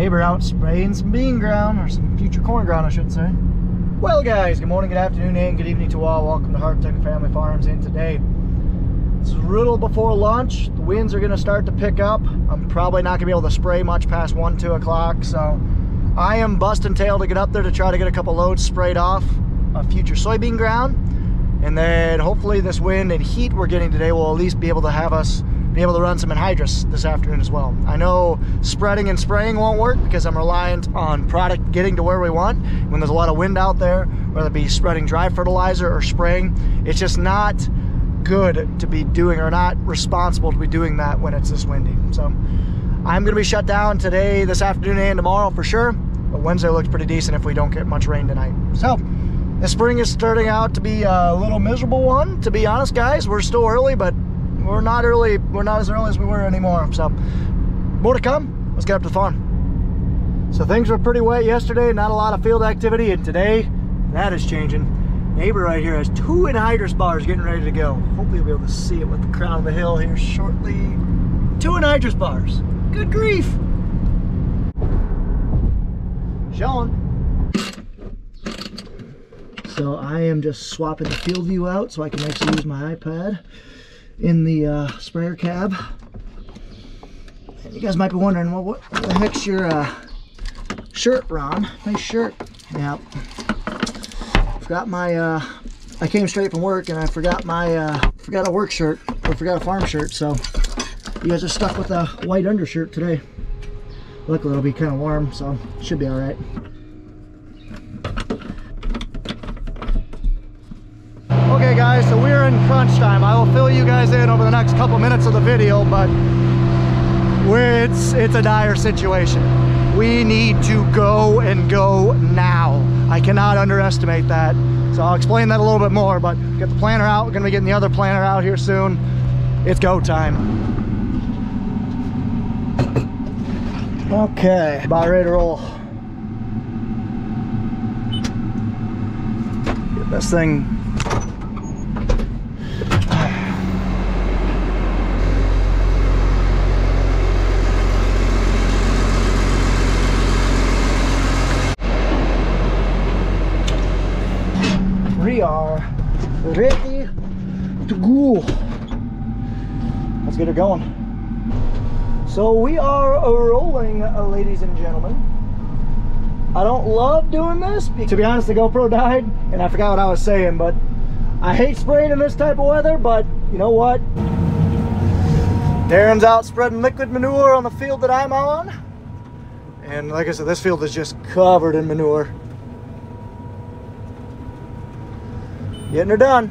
neighbor out spraying some bean ground, or some future corn ground I should say. Well guys, good morning, good afternoon, and good evening to all. Welcome to Hartung Family Farms. And today, it's a little before lunch. The winds are going to start to pick up. I'm probably not going to be able to spray much past 1, 2 o'clock, so I am busting tail to get up there to try to get a couple loads sprayed off of future soybean ground. And then hopefully this wind and heat we're getting today will at least be able to have us be able to run some anhydrous this afternoon as well. I know spreading and spraying won't work because I'm reliant on product getting to where we want. When there's a lot of wind out there, whether it be spreading dry fertilizer or spraying, it's just not good to be doing, or not responsible to be doing that when it's this windy. So I'm gonna be shut down today, this afternoon, and tomorrow for sure. But Wednesday looks pretty decent if we don't get much rain tonight. So the spring is starting out to be a little miserable one, to be honest, guys. We're still early, but we're not early. We're not as early as we were anymore. So more to come. Let's get up to the farm. So things were pretty wet yesterday, not a lot of field activity, and today that is changing. Neighbor right here has 2 anhydrous bars getting ready to go. Hopefully you'll be able to see it with the crown of the hill here shortly. 2 anhydrous bars. Good grief. Showing. So I am just swapping the field view out so I can actually use my iPad in the sprayer cab. And you guys might be wondering, well, what the heck's your shirt, Ron? Nice shirt. Yep. Forgot my I came straight from work and I forgot my forgot a work shirt, or forgot a farm shirt, so you guys are stuck with a white undershirt today. Luckily it'll be kind of warm, so it should be all right. Okay guys, so we're in crunch time. I will fill you guys in over the next couple minutes of the video, but it's a dire situation. We need to go, and go now. I cannot underestimate that. So I'll explain that a little bit more, but get the planter out. We're gonna be getting the other planter out here soon. It's go time. Okay, about ready to roll. Get this thing. We are ready to go. Let's get her going. So we are rolling, ladies and gentlemen. I don't love doing this. To be honest, the GoPro died and I forgot what I was saying, but I hate spraying in this type of weather, but you know what? Darren's out spreading liquid manure on the field that I'm on. And like I said, this field is just covered in manure. Getting her done.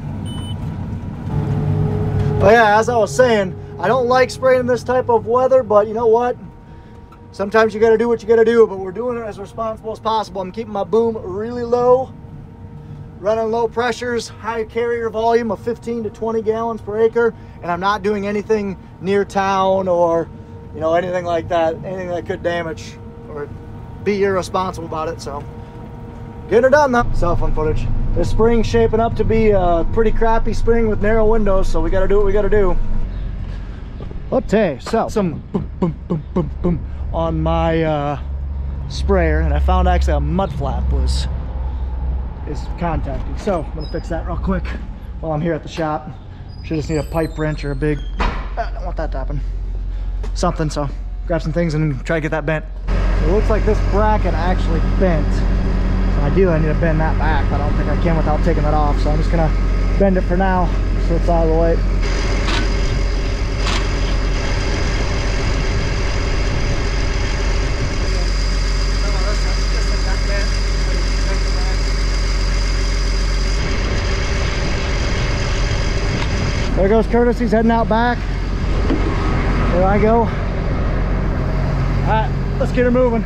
But yeah, as I was saying, I don't like spraying in this type of weather, but you know what? Sometimes you gotta do what you gotta do, but we're doing it as responsible as possible. I'm keeping my boom really low, running low pressures, high carrier volume of 15 to 20 gallons per acre, and I'm not doing anything near town or, you know, anything like that, anything that could damage or be irresponsible about it. So getting her done though. Cell phone footage. This spring's shaping up to be a pretty crappy spring with narrow windows, so we gotta do what we gotta do. Okay, so some boom, boom, boom, boom, boom on my sprayer, and I found actually a mud flap is contacting. So I'm gonna fix that real quick while I'm here at the shop. Should just need a pipe wrench or a big, I don't want that to happen. Something, so grab some things and try to get that bent. So it looks like this bracket actually bent. Ideally I need to bend that back, but I don't think I can without taking that off, so I'm just gonna bend it for now so it's out of the way. There goes Curtis, he's heading out back. There I go. Alright, let's get her moving.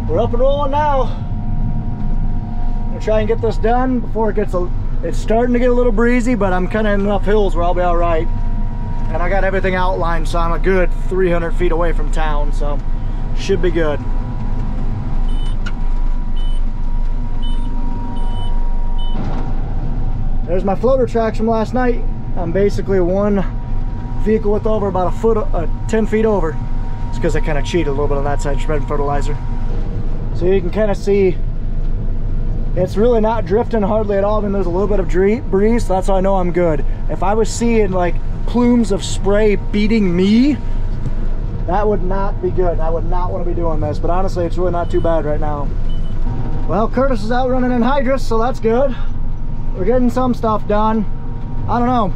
We're up and rolling now. Try and get this done before it gets it's starting to get a little breezy, but I'm kind of in enough hills where I'll be all right, and I got everything outlined, so I'm a good 300 feet away from town, so should be good. There's my floater tracks from last night. I'm basically one vehicle width over, about a foot, 10 feet over. It's because I kind of cheated a little bit on that side, spreading fertilizer. So you can kind of see it's really not drifting hardly at all. I mean, there's a little bit of breeze, so that's how I know I'm good. If I was seeing like plumes of spray beating me, that would not be good. I would not want to be doing this, but honestly, it's really not too bad right now. Well, Curtis is out running anhydrous, so that's good. We're getting some stuff done. I don't know.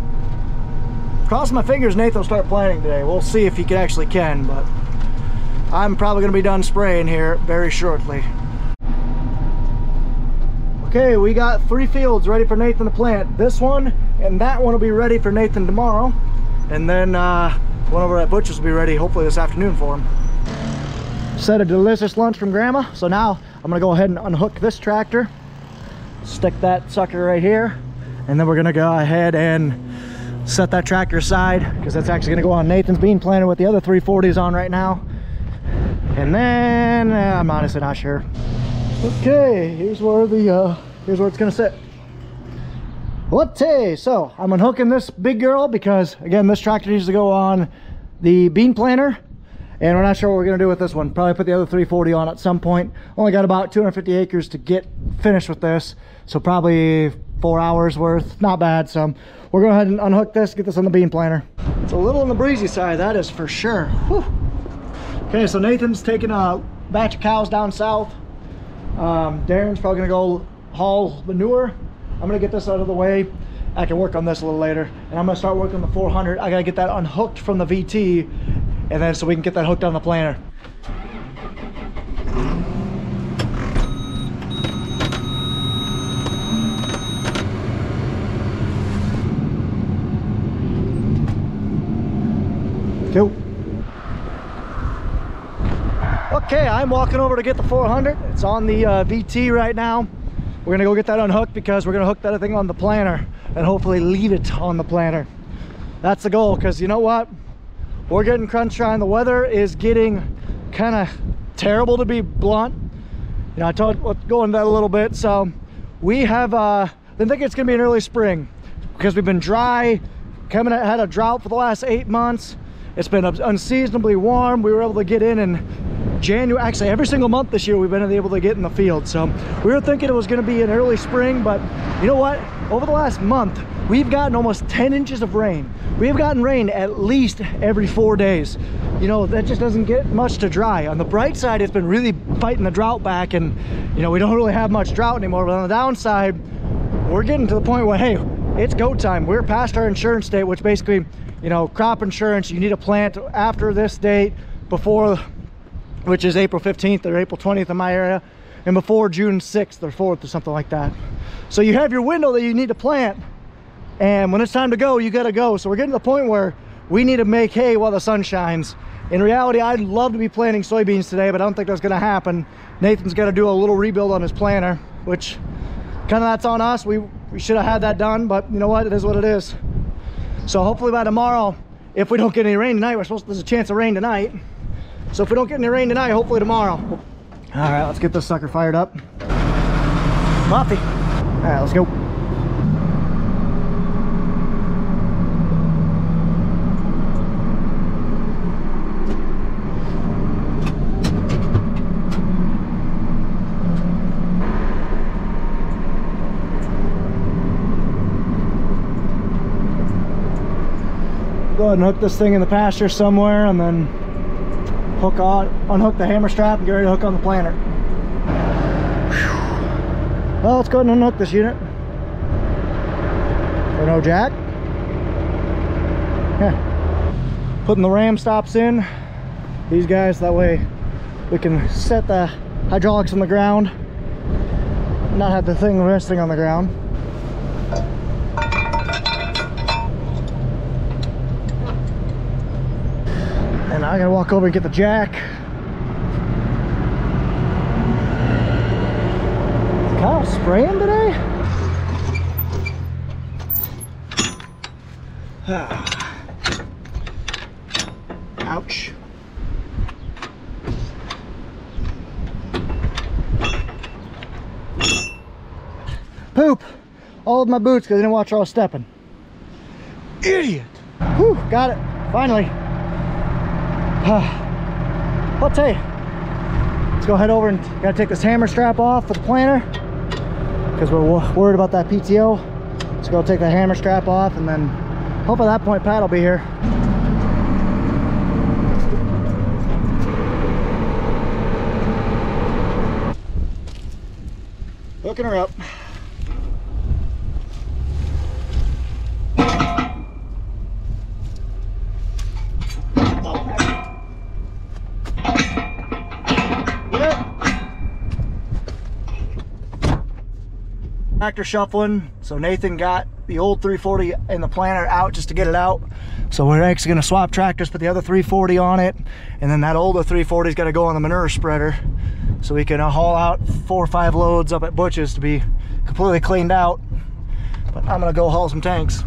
Crossing my fingers, Nathan will start planting today. We'll see if he can, but I'm probably going to be done spraying here very shortly. Okay, we got 3 fields ready for Nathan to plant. This one and that one will be ready for Nathan tomorrow. And then one over at Butcher's will be ready hopefully this afternoon for him. Set a delicious lunch from Grandma. So now I'm gonna go ahead and unhook this tractor, stick that sucker right here, and then we're gonna go ahead and set that tractor aside because that's actually gonna go on Nathan's bean planter with the other 340s on right now. And then I'm honestly not sure. Okay, here's where it's gonna sit. Okay, so I'm unhooking this big girl because again, this tractor needs to go on the bean planter, and we're not sure what we're gonna do with this one. Probably put the other 340 on at some point. Only got about 250 acres to get finished with this, so probably 4 hours worth. Not bad. So we're going to go ahead and unhook this, get this on the bean planter. It's a little on the breezy side, that is for sure. Whew. Okay, so Nathan's taking a batch of cows down south. Darren's probably gonna go haul manure. I'm gonna get this out of the way. I can work on this a little later, and I'm gonna start working on the 400. I gotta get that unhooked from the VT, and then so we can get that hooked on the planter. Cool. Okay, I'm walking over to get the 400. It's on the VT right now. We're gonna go get that unhooked because we're gonna hook that thing on the planter and hopefully leave it on the planter. That's the goal, because you know what? We're getting crunch time. The weather is getting kind of terrible, to be blunt. You know, I told let's go into that a little bit. So we have been thinking it's gonna be an early spring because we've been dry, had a drought for the last 8 months. It's been unseasonably warm. We were able to get in January, actually every single month this year we've been able to get in the field. So we were thinking it was going to be an early spring, but you know what? Over the last month, we've gotten almost 10 inches of rain. We've gotten rain at least every 4 days. You know, that just doesn't get much to dry. On the bright side, it's been really fighting the drought back, and you know, we don't really have much drought anymore. But on the downside, we're getting to the point where, hey, it's go time. We're past our insurance date, which basically, you know, crop insurance, you need a plant after this date, before, which is April 15th or April 20th in my area, and before June 6th or 4th or something like that. So you have your window that you need to plant, and when it's time to go, you gotta go. So we're getting to the point where we need to make hay while the sun shines. In reality, I'd love to be planting soybeans today, but I don't think that's gonna happen. Nathan's gotta do a little rebuild on his planter, which kind of that's on us. We should have had that done, but you know what? It is what it is. So hopefully by tomorrow, if we don't get any rain tonight, there's a chance of rain tonight. So if we don't get any rain tonight, hopefully tomorrow. All right, let's get this sucker fired up. Coffee. All right, let's go. Go ahead and hook this thing in the pasture somewhere, and then unhook the hammer strap and get ready to hook on the planter. Whew. Well, let's go ahead and unhook this unit. Or no jack. Yeah. Putting the ram stops in. These guys, that way we can set the hydraulics on the ground, not have the thing resting on the ground. And I gotta walk over and get the jack. Is Kyle spraying today? Ouch. Poop all of my boots because I didn't watch where I was stepping. Idiot. Whew, got it, finally. I'll tell you, let's go head over and gotta take this hammer strap off for the planter because we're worried about that PTO. Let's go take that hammer strap off, and then hopefully at that point Pat will be here. Hooking her up. Tractor shuffling, so Nathan got the old 340 and the planter out just to get it out. So we're actually going to swap tractors, put the other 340 on it, and then that older 340 is going to go on the manure spreader, so we can haul out 4 or 5 loads up at Butch's to be completely cleaned out. But I'm going to go haul some tanks.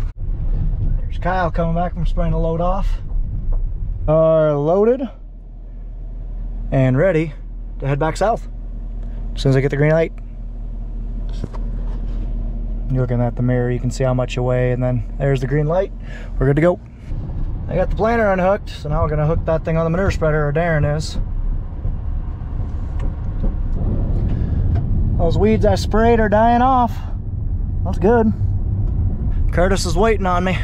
There's Kyle coming back from spraying the load off. Are loaded and ready to head back south as soon as I get the green light. You're looking at the mirror, you can see how much you weigh, and then there's the green light. We're good to go. I got the planter unhooked, so now we're gonna hook that thing on the manure spreader, or Darren is. Those weeds I sprayed are dying off. That's good. Curtis is waiting on me.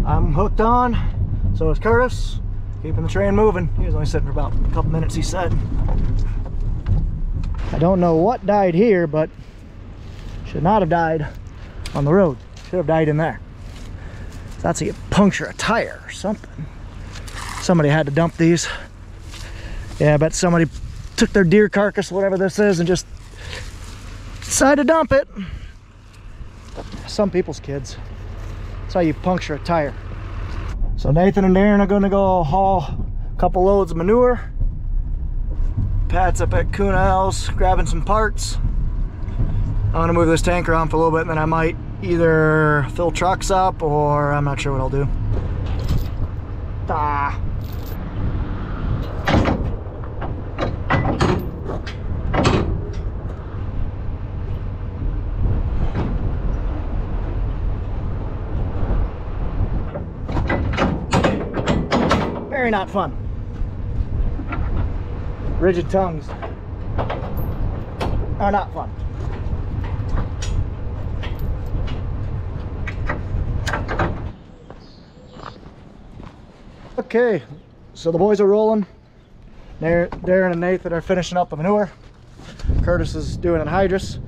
I'm hooked on, so is Curtis, keeping the train moving. He was only sitting for about a couple minutes, he said. I don't know what died here, but should not have died on the road. Should have died in there. That's how you puncture a tire or something. Somebody had to dump these. Yeah, I bet somebody took their deer carcass, whatever this is, and just decided to dump it. Some people's kids. That's how you puncture a tire. So Nathan and Darren are going to go haul a couple loads of manure. Pat's up at Kuna House grabbing some parts. I'm going to move this tank around for a little bit, and then I might either fill trucks up, or I'm not sure what I'll do. Ah. Very not fun. Rigid tongues are not fun. Okay, so the boys are rolling. Darren and Nathan are finishing up the manure. Curtis is doing anhydrous.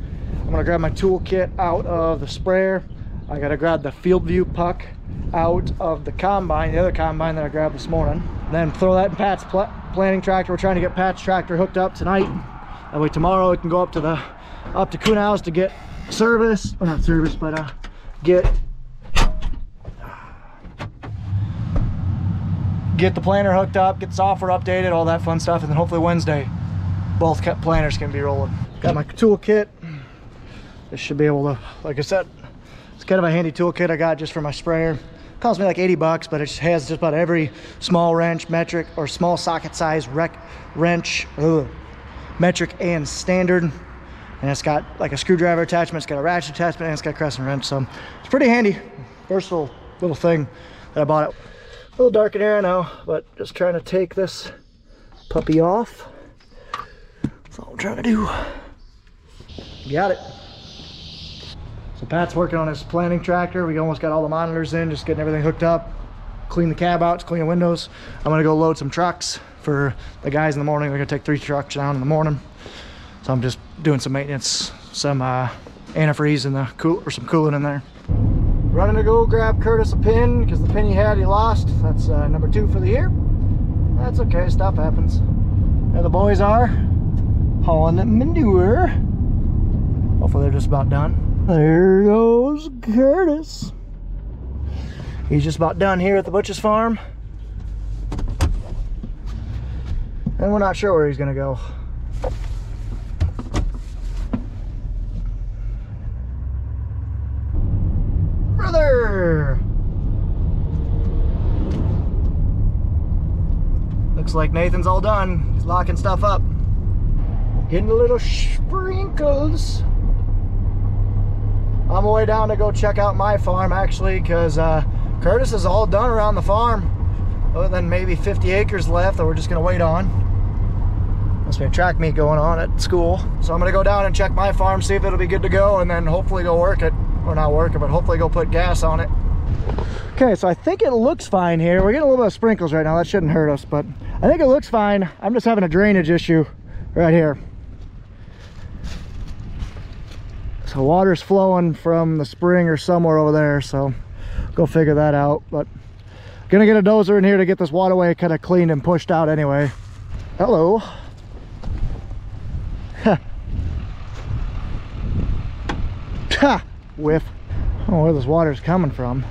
I'm gonna grab my toolkit out of the sprayer. I gotta grab the field view puck out of the combine, the other combine that I grabbed this morning. Then throw that in Pat's planting tractor. We're trying to get Pat's tractor hooked up tonight. That way tomorrow it can go up to Kuna House to get service, or not service, but get the planter hooked up, get the software updated, all that fun stuff, and then hopefully Wednesday both planters can be rolling. Got my toolkit. This should be able to, like I said, it's kind of a handy toolkit I got just for my sprayer. Cost me like 80 bucks, but it has just about every small wrench, metric, or small socket size wrench, metric and standard. And it's got like a screwdriver attachment, it's got a ratchet attachment, and it's got a crescent wrench. So it's pretty handy, versatile little thing that I bought. A little dark in here now, but just trying to take this puppy off. That's all I'm trying to do. Got it. So Pat's working on his planting tractor. We almost got all the monitors in, just getting everything hooked up. Clean the cab out, clean the windows. I'm gonna go load some trucks for the guys in the morning. They're gonna take 3 trucks down in the morning. So I'm just doing some maintenance, some antifreeze in the some coolant in there. Running to go grab Curtis a pin, because the pin he had he lost. That's number 2 for the year. That's okay, stuff happens. There the boys are, hauling the manure. Hopefully they're just about done. There goes Curtis. He's just about done here at the Butch's farm. and we're not sure where he's gonna go. Brother! Looks like Nathan's all done. He's locking stuff up. Getting a little sprinkles. I'm on my way down to go check out my farm actually, because Curtis is all done around the farm. Other than maybe 50 acres left that we're just gonna wait on. Must be a track meet going on at school. So I'm gonna go down and check my farm, see if it'll be good to go, and then hopefully go work it. Or not work it, but hopefully go put gas on it. Okay, so I think it looks fine here. We're getting a little bit of sprinkles right now. That shouldn't hurt us, but I think it looks fine. I'm just having a drainage issue right here. So water's flowing from the spring or somewhere over there, so go figure that out. But gonna get a dozer in here to get this waterway kind of cleaned and pushed out anyway. Hello. Ha! Whiff. I don't know where this water's coming from.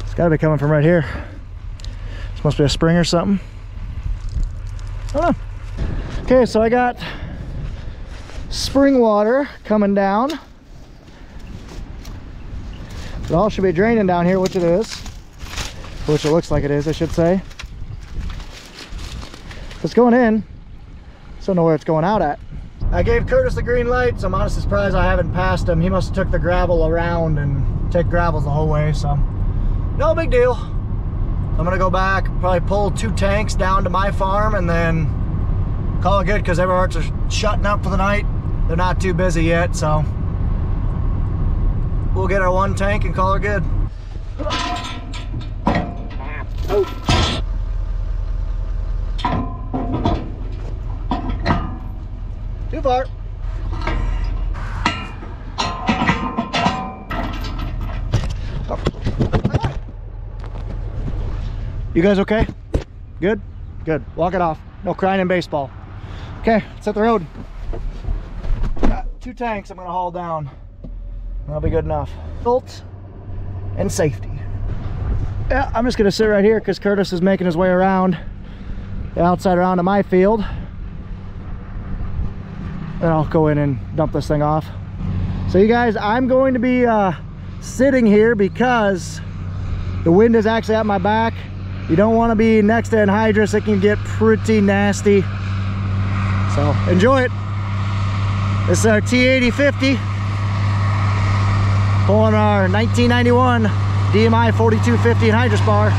It's gotta be coming from right here. This must be a spring or something. I don't know. Okay, so I got spring water coming down. It all should be draining down here, which it is. Which it looks like it is, I should say. It's going in. Just don't know where it's going out at. I gave Curtis the green light, so I'm honestly surprised I haven't passed him. He must have took the gravel around and take gravels the whole way, so no big deal. I'm gonna go back, probably pull 2 tanks down to my farm and then call it good, because everyone's are shutting up for the night. They're not too busy yet, so we'll get our 1 tank and call her good. Oh. Too far. Oh. You guys okay? Good? Good. Walk it off. No crying in baseball. Okay, let's hit the road. Got 2 tanks I'm gonna haul down. That'll be good enough. Bolts and safety. Yeah, I'm just gonna sit right here because Curtis is making his way around the outside around to my field. And I'll go in and dump this thing off. So you guys, I'm going to be sitting here because the wind is actually at my back. You don't want to be next to anhydrous. It can get pretty nasty. So enjoy it. This is our T8050. Pulling our 1991 DMI 4250 anhydrous bar.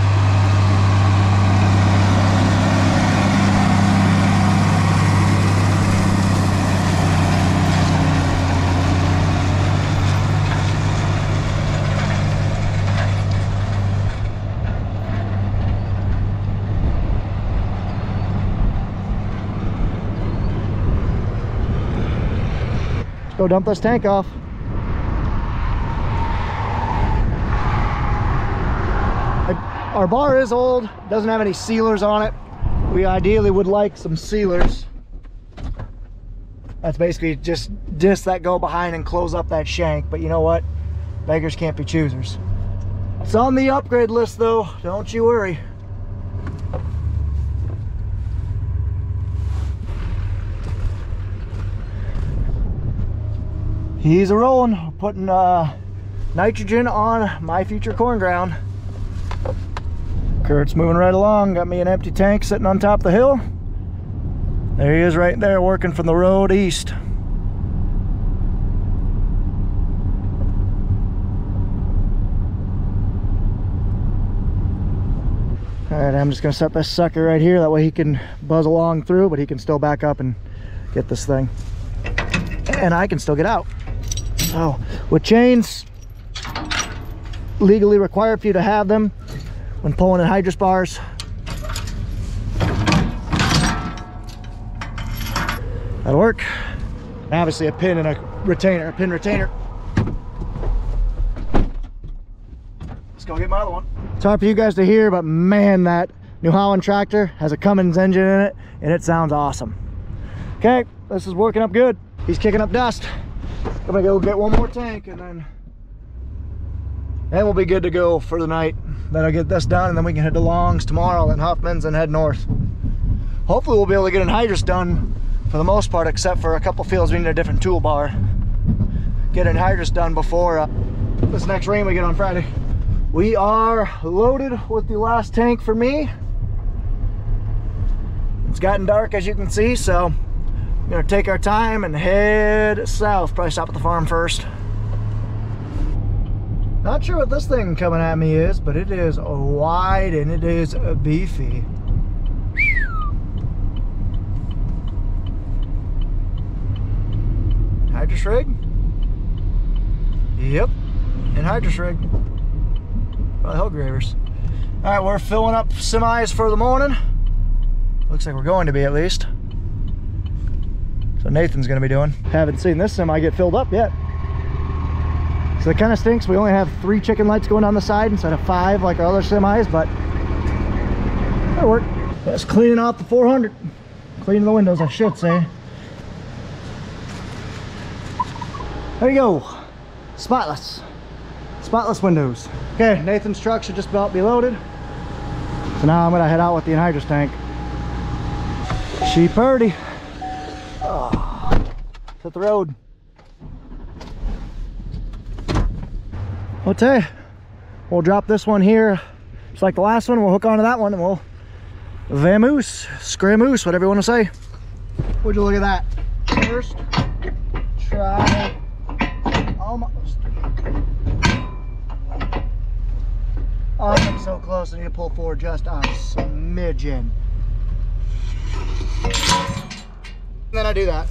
Go dump this tank off. Our bar is old, doesn't have any sealers on it. We ideally would like some sealers. That's basically just discs that go behind and close up that shank, but you know what? Beggars can't be choosers. It's on the upgrade list though, don't you worry. He's a rolling, putting nitrogen on my future corn ground. Kurt's moving right along, got me an empty tank sitting on top of the hill. There he is right there working from the road east. Alright, I'm just gonna set this sucker right here, that way he can buzz along through, but he can still back up and get this thing. And I can still get out. So, with chains, legally required for you to have them when pulling anhydrous bars. That'll work. And obviously a pin and a retainer, a pin retainer. Let's go get my other one. It's hard for you guys to hear, but man, that New Holland tractor has a Cummins engine in it, and it sounds awesome. Okay, this is working up good. He's kicking up dust. I'm gonna go get one more tank and then And we'll be good to go for the night. Then I'll get this done, and then we can head to Long's tomorrow, and Huffman's, and head north. Hopefully we'll be able to get anhydrous done for the most part, except for a couple fields we need a different toolbar. Get anhydrous done before this next rain we get on Friday. We are loaded with the last tank for me. It's gotten dark, as you can see, so we're gonna take our time and head south. Probably stop at the farm first. Not sure what this thing coming at me is, but it is wide and it is beefy. Anhydrous rig? Yep, anhydrous rig. Probably hoe gravers. All right, we're filling up semis for the morning. Looks like we're going to be, at least. So Nathan's gonna be doing. Haven't seen this semi get filled up yet. So it kind of stinks. We only have 3 chicken lights going on the side instead of 5 like our other semis, but that'll work. Just cleaning out the 400. Cleaning the windows, I should say. There you go. Spotless. Spotless windows. Okay, Nathan's truck should just about be loaded. So now I'm gonna head out with the anhydrous tank. She purdy. Oh, hit the road. Okay, we'll drop this one here just like the last one. We'll hook onto that one and we'll vamoose, scramoose, whatever you want to say. Would you look at that? First try, almost. Oh, I'm so close. I need to pull forward just a smidgen. And then I do that.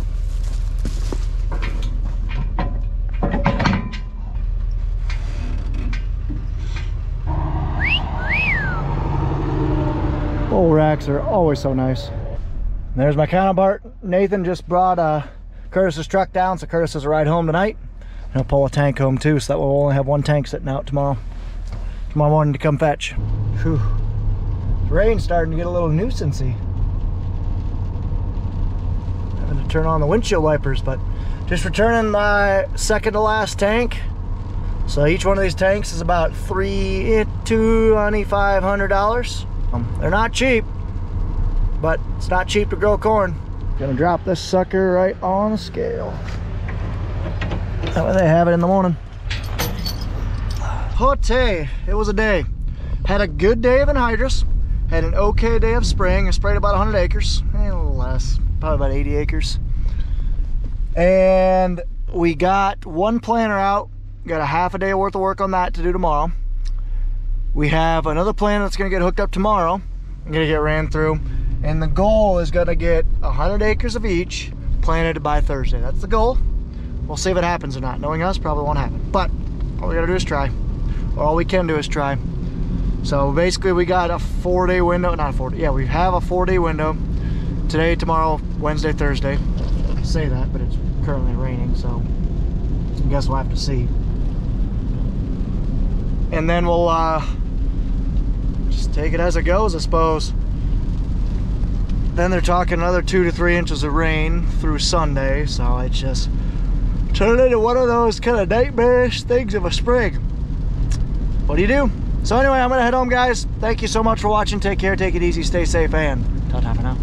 Bull racks are always so nice. And there's my counterpart. Nathan just brought Curtis's truck down, so Curtis has a ride home tonight. And he'll pull a tank home too, so that we'll only have 1 tank sitting out tomorrow morning to come fetch. Whew. The rain's starting to get a little nuisancey. Having to turn on the windshield wipers, but just returning my second to last tank. So each one of these tanks is about $2,500. They're not cheap, but it's not cheap to grow corn. Gonna drop this sucker right on the scale. That way they have it in the morning. Hote, it was a day. Had a good day of anhydrous. Had an okay day of spraying. I sprayed about 100 acres, a little less, probably about 80 acres. And we got 1 planter out. Got a half a day worth of work on that to do tomorrow. We have another planter that's gonna get hooked up tomorrow. I'm gonna get ran through. And the goal is gonna get 100 acres of each planted by Thursday. That's the goal. We'll see if it happens or not. Knowing us, probably won't happen. But all we gotta do is try. Or all we can do is try. So basically we got a 4-day window, not a 4-day, yeah, we have a 4-day window. Today, tomorrow, Wednesday, Thursday. I say that, but it's currently raining, so I guess we'll have to see. And then we'll just take it as it goes, I suppose. Then they're talking another 2 to 3 inches of rain through Sunday, so it's just turned into one of those kind of nightmarish things of a spring. What do you do? So anyway, I'm gonna head home, guys. Thank you so much for watching. Take care, take it easy, stay safe, and ta-ta for now.